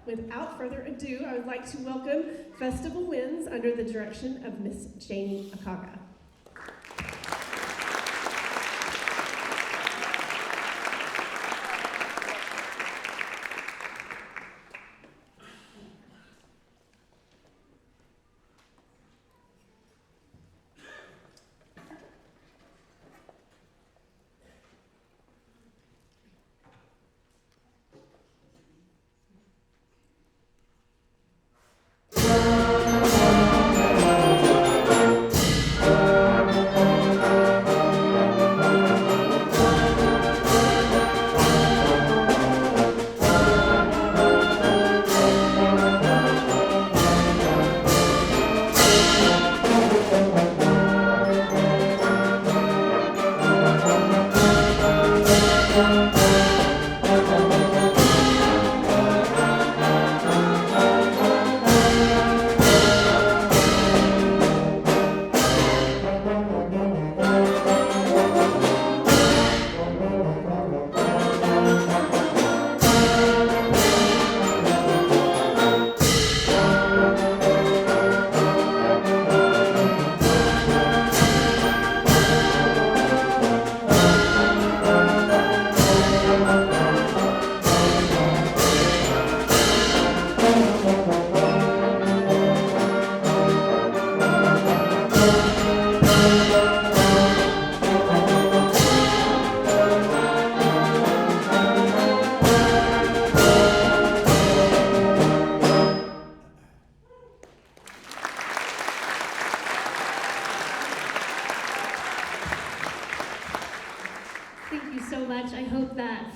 Without further ado, I would like to welcome Festival Winds under the direction of Miss Janey Akagha.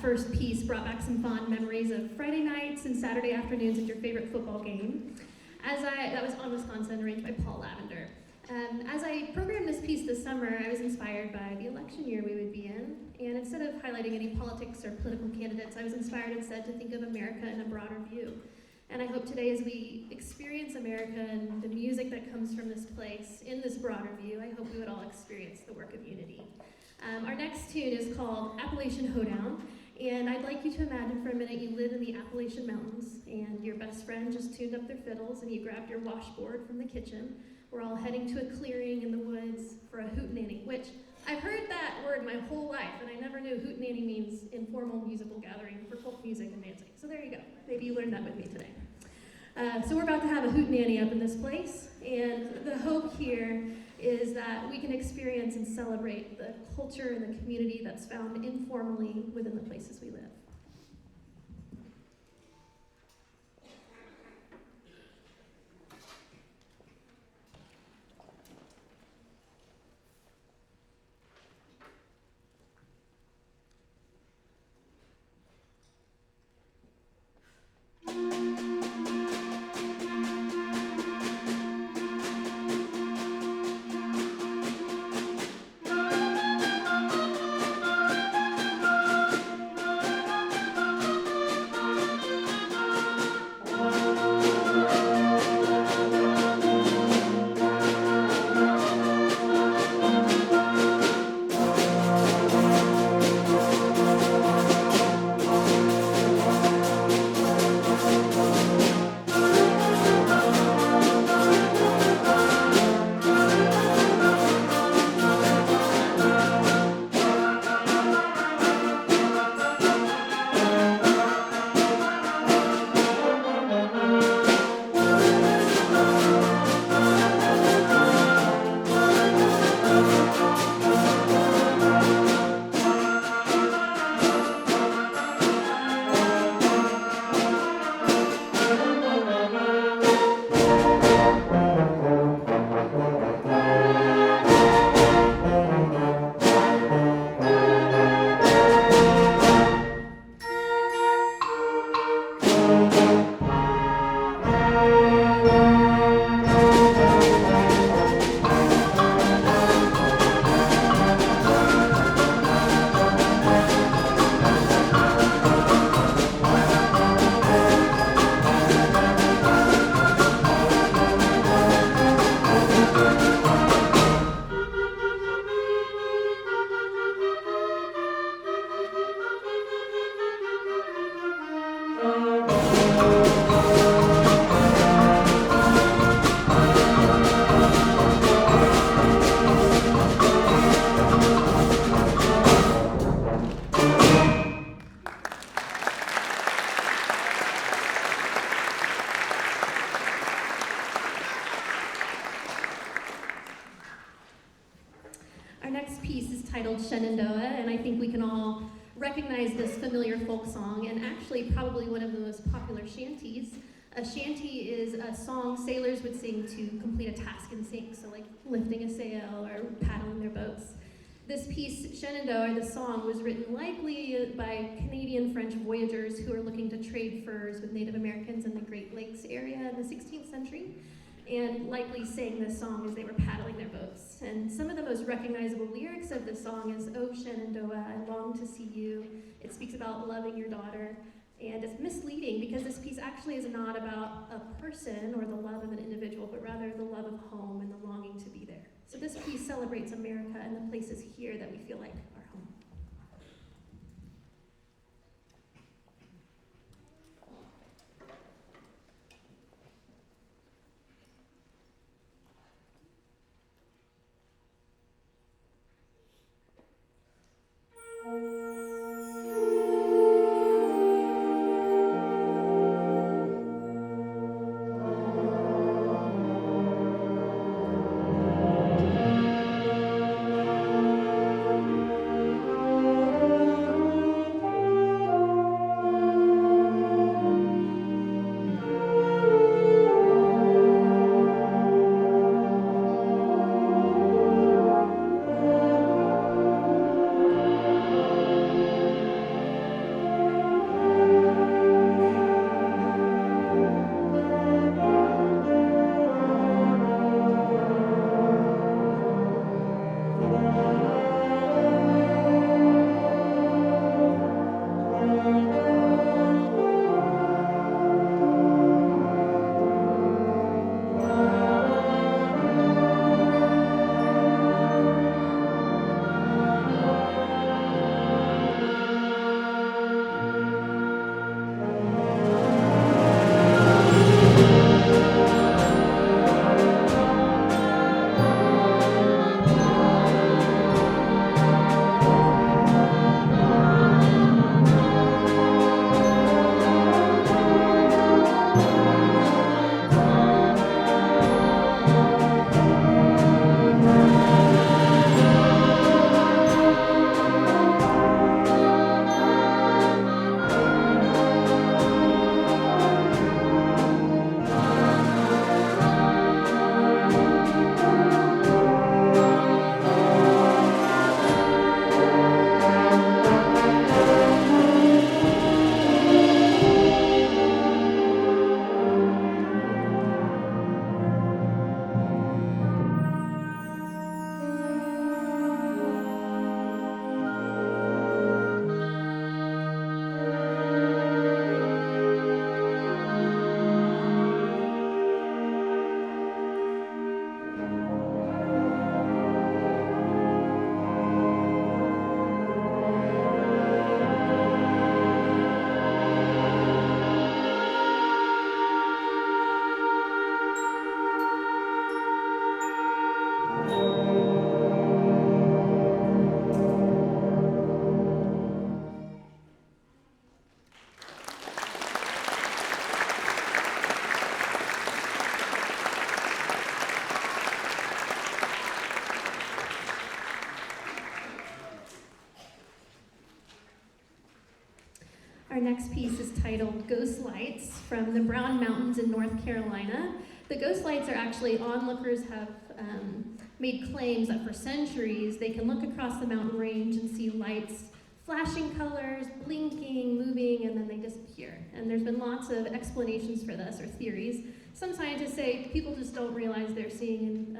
First piece brought back some fond memories of Friday nights and Saturday afternoons at your favorite football game. That was on Wisconsin, arranged by Lavender. As I programmed this piece this summer, I was inspired by the election year we would be in, and instead of highlighting any politics or political candidates, I was inspired instead to think of America in a broader view. And I hope today, as we experience America and the music that comes from this place in this broader view, I hope we would all experience the work of unity. Our next tune is called Appalachian Hoedown. And I'd like you to imagine for a minute you live in the Appalachian Mountains and your best friend just tuned up their fiddles and you grabbed your washboard from the kitchen. We're all heading to a clearing in the woods for a hootenanny, which I've heard that word my whole life, and I never knew hootenanny means informal musical gathering for folk music and dancing. So there you go. Maybe you learned that with me today. So we're about to have a hootenanny up in this place, and the hope here is that we can experience and celebrate the culture and the community that's found informally within the places we live. Shenandoah, and I think we can all recognize this familiar folk song, and actually probably one of the most popular shanties. A shanty is a song sailors would sing to complete a task in sync, so like lifting a sail or paddling their boats. This piece, Shenandoah, the song, was written likely by Canadian French voyagers who were looking to trade furs with Native Americans in the Great Lakes area in the 16th century, and likely sang this song as they were paddling their boats. And some of the most recognizable lyrics of this song is, "Oh Shenandoah, I long to see you." It speaks about loving your daughter. And it's misleading because this piece actually is not about a person or the love of an individual, but rather the love of home and the longing to be there. So this piece celebrates America and the places here that we feel like are home. Our next piece is titled Ghost Lights from the Brown Mountains in North Carolina. The ghost lights are actually, onlookers have made claims that for centuries they can look across the mountain range and see lights flashing colors, blinking, moving, and then they disappear. And there's been lots of explanations for this, or theories. Some scientists say people just don't realize they're seeing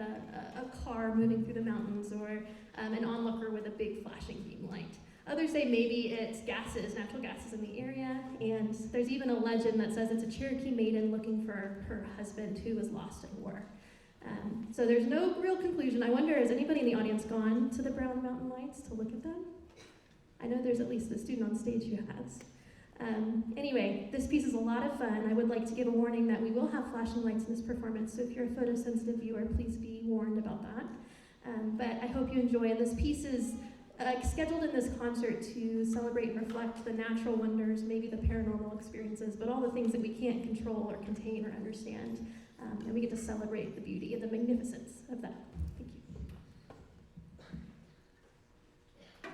a car moving through the mountains, or an onlooker with a big flashing beam light. Others say maybe it's gases, natural gases in the area, and there's even a legend that says it's a Cherokee maiden looking for her husband who was lost in war. So there's no real conclusion. I wonder, has anybody in the audience gone to the Brown Mountain Lights to look at them? I know there's at least a student on stage who has. Anyway, this piece is a lot of fun. I would like to give a warning that we will have flashing lights in this performance, so if you're a photosensitive viewer, please be warned about that. But I hope you enjoy it. This piece is scheduled in this concert to celebrate and reflect the natural wonders, maybe the paranormal experiences, but all the things that we can't control or contain or understand. And we get to celebrate the beauty and the magnificence of that. Thank you.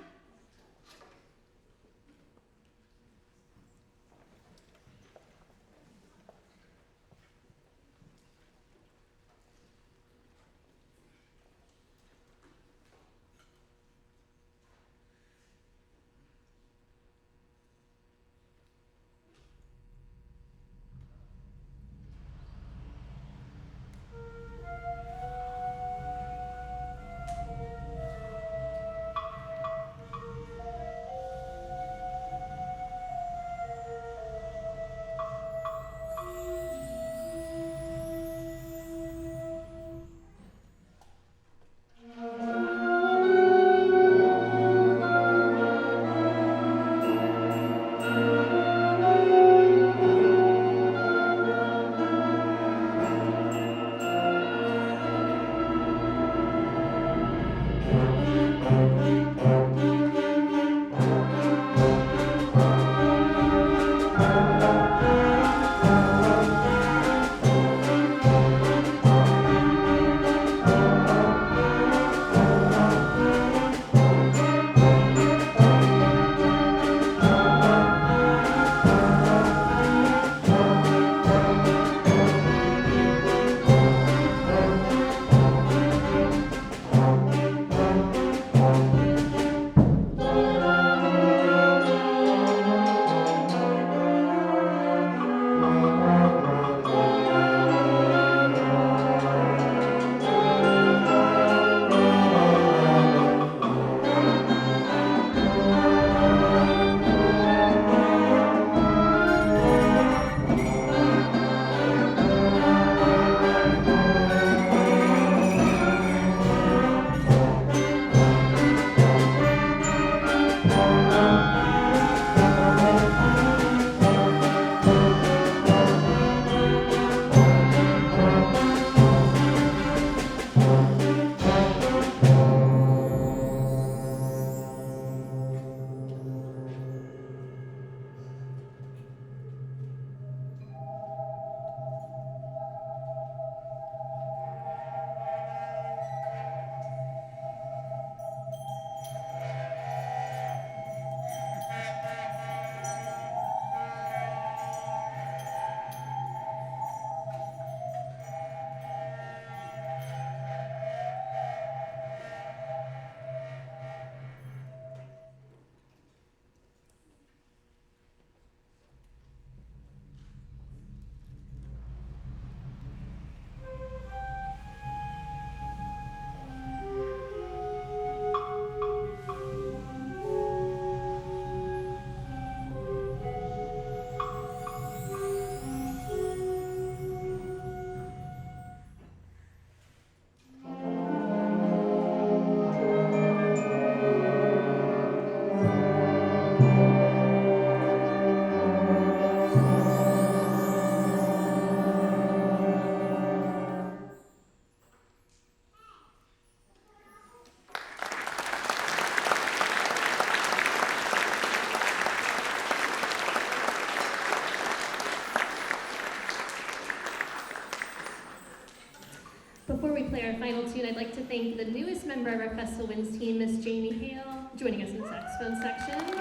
Before we play our final tune, I'd like to thank the newest member of our Festival Winds team, Miss Jamie Hale, joining us in the saxophone section.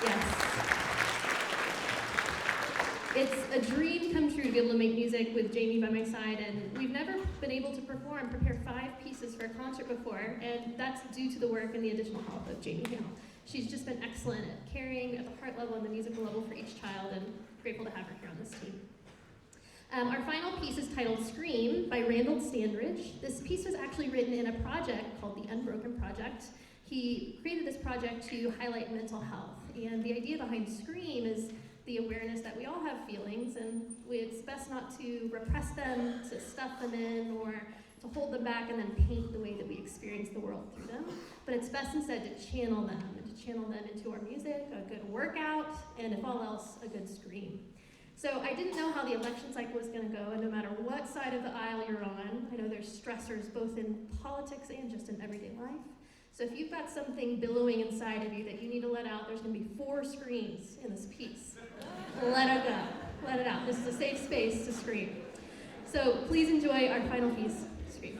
Yes. It's a dream come true to be able to make music with Jamie by my side, and we've never been able to prepare 5 pieces for a concert before, and that's due to the work and the additional help of Jamie Hale. She's just been excellent at carrying at the heart level and the musical level for each child, and grateful to have her here on this team. Our final piece is titled Scream by Randall Standridge. This piece was actually written in a project called the Unbroken Project. He created this project to highlight mental health, and the idea behind Scream is the awareness that we all have feelings, and it's best not to repress them, to stuff them in, or to hold them back and then paint the way that we experience the world through them. But it's best instead to channel them, and to channel them into our music, a good workout, and if all else, a good scream. So I didn't know how the election cycle was going to go, and no matter what side of the aisle you're on, I know there's stressors both in politics and just in everyday life. So if you've got something billowing inside of you that you need to let out, there's going to be 4 screams in this piece. Let it go. Let it out. This is a safe space to scream. So please enjoy our final piece, Scream.